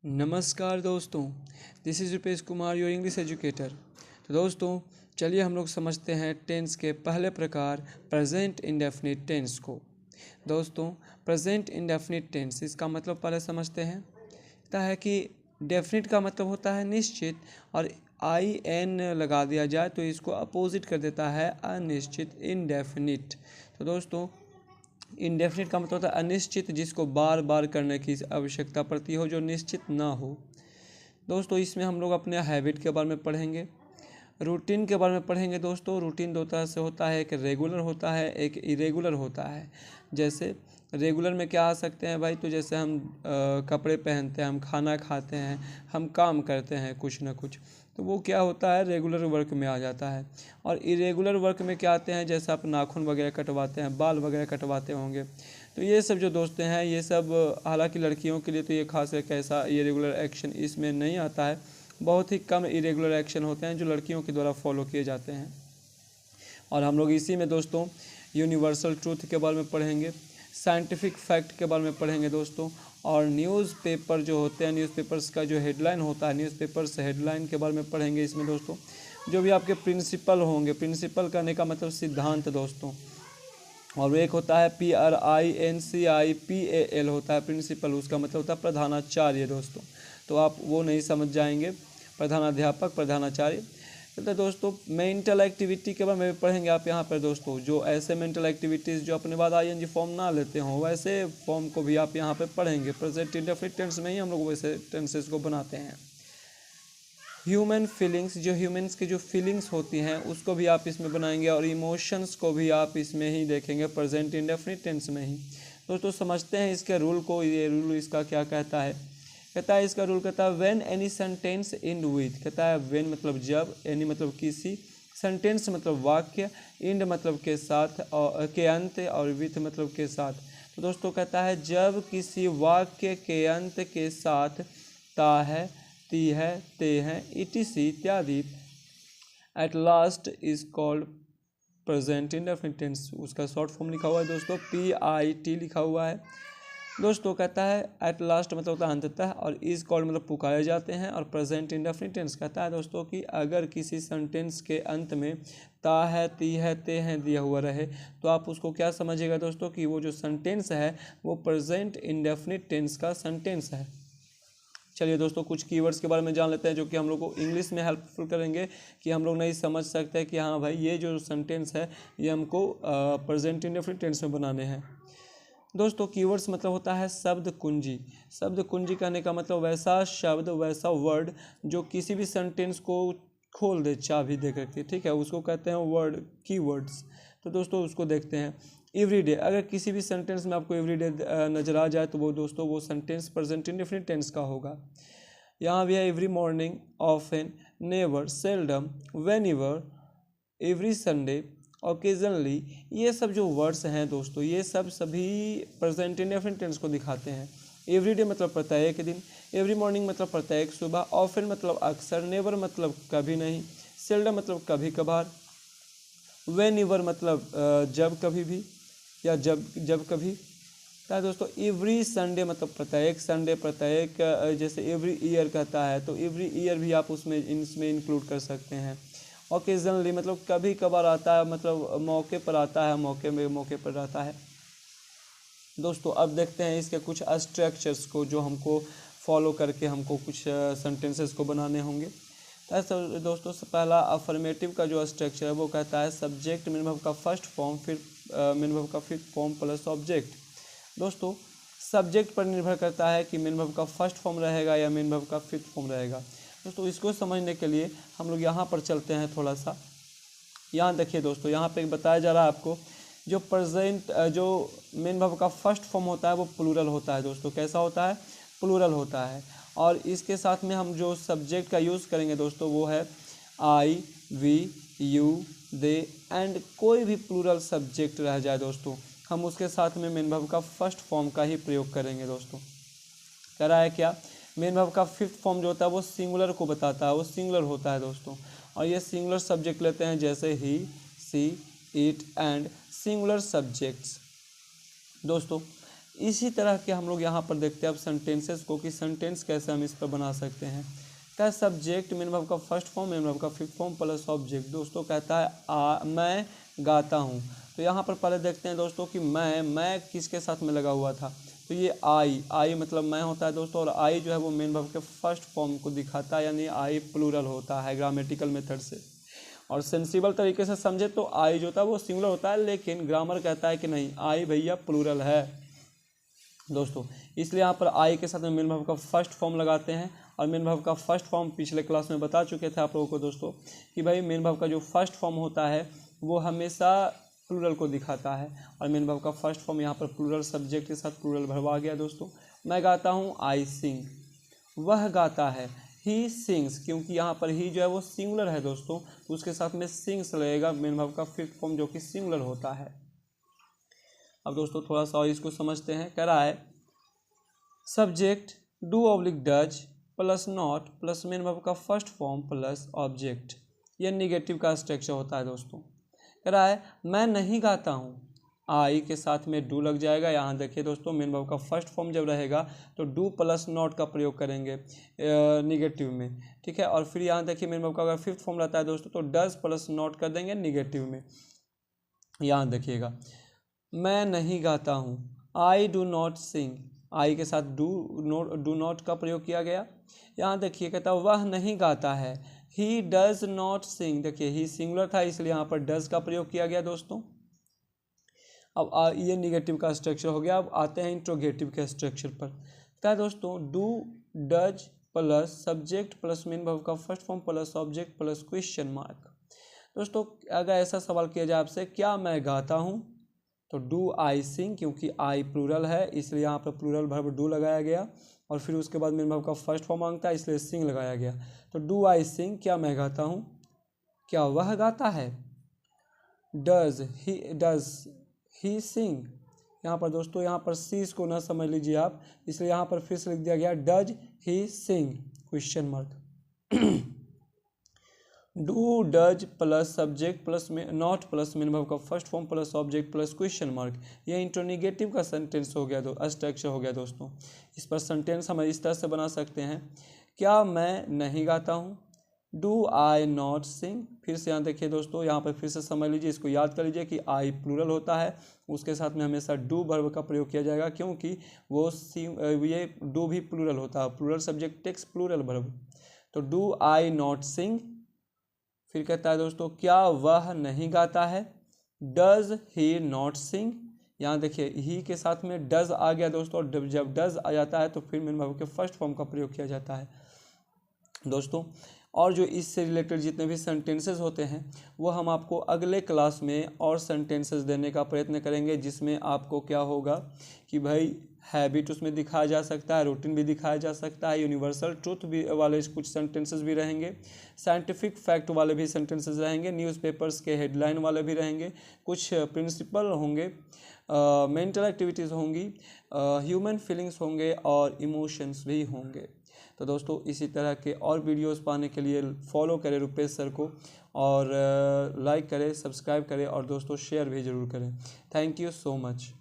नमस्कार दोस्तों, this is Rupesh Kumar, your English educator. तो दोस्तों चलिए हम लोग समझते हैं टेंस के पहले प्रकार प्रेजेंट इंडेफिनिट टेंस को। दोस्तों प्रेजेंट इंडेफिनिट टेंस इसका मतलब पहले समझते हैं। कहता है कि डेफिनिट का मतलब होता है निश्चित, और आई एन लगा दिया जाए तो इसको अपोजिट कर देता है अनिश्चित, इनडेफिनिट। तो दोस्तों इनडेफिनिट का मतलब होता है अनिश्चित, जिसको बार बार करने की आवश्यकता पड़ती हो, जो निश्चित ना हो। दोस्तों इसमें हम लोग अपने हैबिट के बारे में पढ़ेंगे, रूटीन के बारे में पढ़ेंगे। दोस्तों रूटीन दो तरह से होता है, एक रेगुलर होता है, एक इरेगुलर होता है। जैसे रेगुलर में क्या आ सकते हैं भाई, तो जैसे हम कपड़े पहनते हैं, हम खाना खाते हैं, हम काम करते हैं कुछ ना कुछ, तो वो क्या होता है रेगुलर वर्क में आ जाता है। और इरेगुलर वर्क में क्या आते हैं, जैसे आप नाखून वगैरह कटवाते हैं, बाल वगैरह कटवाते होंगे, तो ये सब जो दोस्त हैं ये सब, हालांकि लड़कियों के लिए तो ये खास एक ऐसा इरेगुलर एक्शन इसमें नहीं आता है। बहुत ही कम इरेगुलर एक्शन होते हैं जो लड़कियों के द्वारा फॉलो किए जाते हैं। और हम लोग इसी में दोस्तों यूनिवर्सल ट्रूथ के बारे में पढ़ेंगे, साइंटिफिक फैक्ट के बारे में पढ़ेंगे दोस्तों, और न्यूज़पेपर जो होते हैं, न्यूज़पेपर्स का जो हेडलाइन होता है, न्यूज़पेपर्स हेडलाइन के बारे में पढ़ेंगे इसमें दोस्तों। जो भी आपके प्रिंसिपल होंगे, प्रिंसिपल करने का मतलब सिद्धांत दोस्तों, और एक होता है PRINCIPAL होता है प्रिंसिपल, उसका मतलब होता है प्रधानाचार्य दोस्तों। तो आप वो नहीं समझ जाएंगे, प्रधानाध्यापक, प्रधानाचार्य। तो दोस्तों मेंटल एक्टिविटी के बारे में पढ़ेंगे आप यहाँ पर दोस्तों। जो ऐसे मेंटल एक्टिविटीज़ जो अपने बाद ING फॉर्म ना लेते हों, वैसे फॉर्म को भी आप यहाँ पर पढ़ेंगे। प्रेजेंट इंडेफिनिट टेंस में ही हम लोग वैसे टेंसेस को बनाते हैं। ह्यूमन फीलिंग्स, जो ह्यूमन्स की जो फीलिंग्स होती हैं उसको भी आप इसमें बनाएंगे, और इमोशंस को भी आप इसमें ही देखेंगे, प्रेजेंट इंडेफिनिट टेंस में ही। दोस्तों समझते हैं इसके रूल को। ये रूल इसका क्या कहता है, कहता है इसका रूल कहता है when any sentence and with, कहता है व्हेन मतलब जब, एनी मतलब किसी, सेंटेंस मतलब वाक्य, एंड मतलब के साथ, और के अंत, और विथ मतलब के साथ। तो दोस्तों कहता है जब किसी वाक्य के अंत के साथ ता है, ती है, ते हैं, etc इत्यादि at last is called present indefinite tense. उसका शॉर्ट फॉर्म लिखा हुआ है दोस्तों, PIT लिखा हुआ है दोस्तों। कहता है एट लास्ट मतलब होता है अंततः, और इज कॉल्ड मतलब पुकारे जाते हैं, और प्रेजेंट इंडेफिनिट टेंस कहता है दोस्तों कि अगर किसी सेंटेंस के अंत में ता है, ती है, ते हैं दिया हुआ रहे, तो आप उसको क्या समझिएगा दोस्तों कि वो जो सेंटेंस है वो प्रेजेंट इंडेफिनिट टेंस का सेंटेंस है। चलिए दोस्तों कुछ कीवर्ड्स के बारे में जान लेते हैं जो कि हम लोग को इंग्लिश में हेल्पफुल करेंगे, कि हम लोग नहीं समझ सकते हैं कि हाँ भाई ये जो सेंटेंस है ये हमको प्रेजेंट इंडेफिनिट टेंस में बनाने हैं। दोस्तों कीवर्ड्स मतलब होता है शब्द कुंजी। शब्द कुंजी कहने का मतलब वैसा शब्द, वैसा वर्ड जो किसी भी सेंटेंस को खोल दे चाबी दे करके, ठीक है, उसको कहते हैं वर्ड कीवर्ड्स। तो दोस्तों उसको देखते हैं। एवरीडे, अगर किसी भी सेंटेंस में आपको एवरीडे नज़र आ जाए तो वो दोस्तों वो सेंटेंस प्रेजेंट इंडेफिनिट टेंस का होगा। यहाँ भी है every morning, often, never, seldom, whenever, every Sunday, occasionally. ये सब जो वर्ड्स हैं दोस्तों ये सब सभी प्रेजेंट इंडेफिनिट टेंस को दिखाते हैं। एवरीडे मतलब प्रत्येक दिन, एवरी मॉर्निंग मतलब प्रत्येक सुबह, ऑफन मतलब अक्सर, नेवर मतलब कभी नहीं, सेल्डम मतलब कभी कभार, वेनेवर मतलब जब कभी भी, या जब कभी। क्या है दोस्तों एवरी संडे मतलब प्रत्येक संडे, प्रत्येक, जैसे एवरी ईयर कहता है तो एवरी ईयर भी आप उसमें इसमें इंक्लूड कर सकते हैं। ओकेजनली मतलब कभी कभार आता है, मतलब मौके पर आता है, मौके पर आता है। दोस्तों अब देखते हैं इसके कुछ स्ट्रक्चर्स को जो हमको फॉलो करके हमको कुछ सेंटेंसेस को बनाने होंगे। ऐसा दोस्तों से पहला अफर्मेटिव का जो स्ट्रक्चर है वो कहता है सब्जेक्ट मेन वर्ब का फर्स्ट फॉर्म, फिर मेन वर्ब का फिफ्थ फॉर्म प्लस ऑब्जेक्ट। दोस्तों सब्जेक्ट पर निर्भर करता है कि मेन वर्ब का फर्स्ट फॉर्म रहेगा या मेन वर्ब का फिफ्थ फॉर्म रहेगा। दोस्तों इसको समझने के लिए हम लोग यहाँ पर चलते हैं थोड़ा सा। यहाँ देखिए दोस्तों, यहाँ पे बताया जा रहा है आपको जो प्रेजेंट जो मेन वर्ब का फर्स्ट फॉर्म होता है वो प्लूरल होता है दोस्तों। कैसा होता है, प्लूरल होता है। और इसके साथ में हम जो सब्जेक्ट का यूज़ करेंगे दोस्तों वो है आई, वी, यू, दे, एंड कोई भी प्लूरल सब्जेक्ट रह जाए दोस्तों हम उसके साथ में मेन वर्ब का फर्स्ट फॉर्म का ही प्रयोग करेंगे दोस्तों। कह रहा है क्या, मेन वर्ब का फिफ्थ फॉर्म जो होता है वो सिंगुलर को बताता है, वो सिंगुलर होता है दोस्तों। और ये सिंगुलर सब्जेक्ट लेते हैं जैसे ही, सी, इट, एंड सिंगुलर सब्जेक्ट्स। दोस्तों इसी तरह के हम लोग यहाँ पर देखते हैं अब सेंटेंसेस को कि सेंटेंस कैसे हम इस पर बना सकते हैं। क्या सब्जेक्ट मेन वर्ब का फर्स्ट फॉर्म मेन वर्ब का फिफ्थ फॉर्म प्लस ऑब्जेक्ट। दोस्तों कहता है मैं गाता हूँ, तो यहाँ पर पहले देखते हैं दोस्तों कि मैं किसके साथ में लगा हुआ था, तो ये आई मतलब मैं होता है दोस्तों, और आई जो है वो मेन वर्ब के फर्स्ट फॉर्म को दिखाता है, यानी आई प्लूरल होता है ग्रामेटिकल मेथड से। और सेंसिबल तरीके से समझे तो आई जो होता है वो सिंगुलर होता है, लेकिन ग्रामर कहता है कि नहीं आई भैया प्लूरल है दोस्तों। इसलिए यहाँ पर आई के साथ में मेन वर्ब का फर्स्ट फॉर्म लगाते हैं। और मेन वर्ब का फर्स्ट फॉर्म पिछले क्लास में बता चुके थे आप लोगों को दोस्तों कि भाई मेन वर्ब का जो फर्स्ट फॉर्म होता है वो हमेशा प्लूरल को दिखाता है। और मेन वर्ब का फर्स्ट फॉर्म यहाँ पर प्लूरल सब्जेक्ट के साथ प्लूरल वर्ब आ गया दोस्तों। मैं गाता हूँ आई सिंग, वह गाता है ही सिंग्स, क्योंकि यहाँ पर ही जो है वो सिंगुलर है दोस्तों, तो उसके साथ में सिंग्स लगेगा मेन वर्ब का फिफ्थ फॉर्म जो कि सिंगुलर होता है। अब दोस्तों थोड़ा सा और इसको समझते हैं। कह रहा है subject do oblique does plus not plus main verb का फर्स्ट फॉर्म प्लस ऑब्जेक्ट, यह निगेटिव का स्ट्रक्चर होता है दोस्तों। कह रहा है मैं नहीं गाता हूँ, आई के साथ में डू लग जाएगा। यहाँ देखिए दोस्तों मेन वर्ब का फर्स्ट फॉर्म जब रहेगा तो डू प्लस नॉट का प्रयोग करेंगे निगेटिव में, ठीक है। और फिर यहाँ देखिए मेन वर्ब का अगर फिफ्थ फॉर्म रहता है दोस्तों तो डज प्लस नॉट कर देंगे निगेटिव में। यहाँ देखिएगा मैं नहीं गाता हूँ, आई डू नॉट सिंग, आई के साथ डू नॉट का प्रयोग किया गया। यहाँ देखिए कहता है वह नहीं गाता है, ही डज नॉट सिंग, देखिए ही सिंगुलर था इसलिए यहाँ पर डज का प्रयोग किया गया दोस्तों। अब ये निगेटिव का स्ट्रक्चर हो गया। अब आते हैं इंट्रोगेटिव के स्ट्रक्चर पर। क्या है दोस्तों do does plus subject plus main verb का first form plus object plus question mark. दोस्तों अगर ऐसा सवाल किया जाए आपसे क्या मैं गाता हूँ, तो डू आई सिंग, क्योंकि आई प्लूरल है इसलिए यहाँ पर प्लूरल वर्ब डू लगाया गया। और फिर उसके बाद मेन वर्ब का फर्स्ट फॉर्म मांगता है इसलिए सिंग लगाया गया। तो डू आई सिंग, क्या मैं गाता हूँ, क्या वह गाता है, डज ही सिंग। यहाँ पर दोस्तों यहाँ पर सी इसको ना समझ लीजिए आप, इसलिए यहाँ पर फिर से लिख दिया गया does he sing question mark. Do does plus subject plus not plus main verb का first form plus object plus question mark, यह इंट्रोनिगेटिव का सेंटेंस हो गया स्ट्रक्चर हो गया दोस्तों। इस पर सेंटेंस हम इस तरह से बना सकते हैं क्या मैं नहीं गाता हूँ, डू आई नॉट सिंग। फिर से यहाँ देखिए दोस्तों यहाँ पर फिर से समझ लीजिए, इसको याद कर लीजिए कि आई प्लूरल होता है, उसके साथ में हमेशा डू वर्ब का प्रयोग किया जाएगा, क्योंकि वो ये डू भी प्लूरल होता है, plural subject takes plural verb. तो डू आई नॉट सिंग। फिर कहता है दोस्तों क्या वह नहीं गाता है, डज ही नॉट सिंग। यहाँ देखिए ही के साथ में डज आ गया दोस्तों, और जब डज आ जाता है तो फिर मेन वर्ब के फर्स्ट फॉर्म का प्रयोग किया जाता है दोस्तों। और जो इससे रिलेटेड जितने भी सेंटेंसेस होते हैं वो हम आपको अगले क्लास में और सेंटेंसेस देने का प्रयत्न करेंगे, जिसमें आपको क्या होगा कि भाई हैबिट उसमें दिखाया जा सकता है, रूटीन भी दिखाया जा सकता है, यूनिवर्सल ट्रूथ भी वाले कुछ सेंटेंसेस भी रहेंगे, साइंटिफिक फैक्ट वाले भी सेंटेंसेस रहेंगे, न्यूज़पेपर्स के हेडलाइन वाले भी रहेंगे, कुछ प्रिंसिपल होंगे, मेंटल एक्टिविटीज़ होंगी, ह्यूमन फीलिंग्स होंगे और इमोशंस भी होंगे। तो दोस्तों इसी तरह के और वीडियोस पाने के लिए फॉलो करें रुपेश सर को, और लाइक करें, सब्सक्राइब करें और दोस्तों शेयर भी ज़रूर करें। Thank you so much.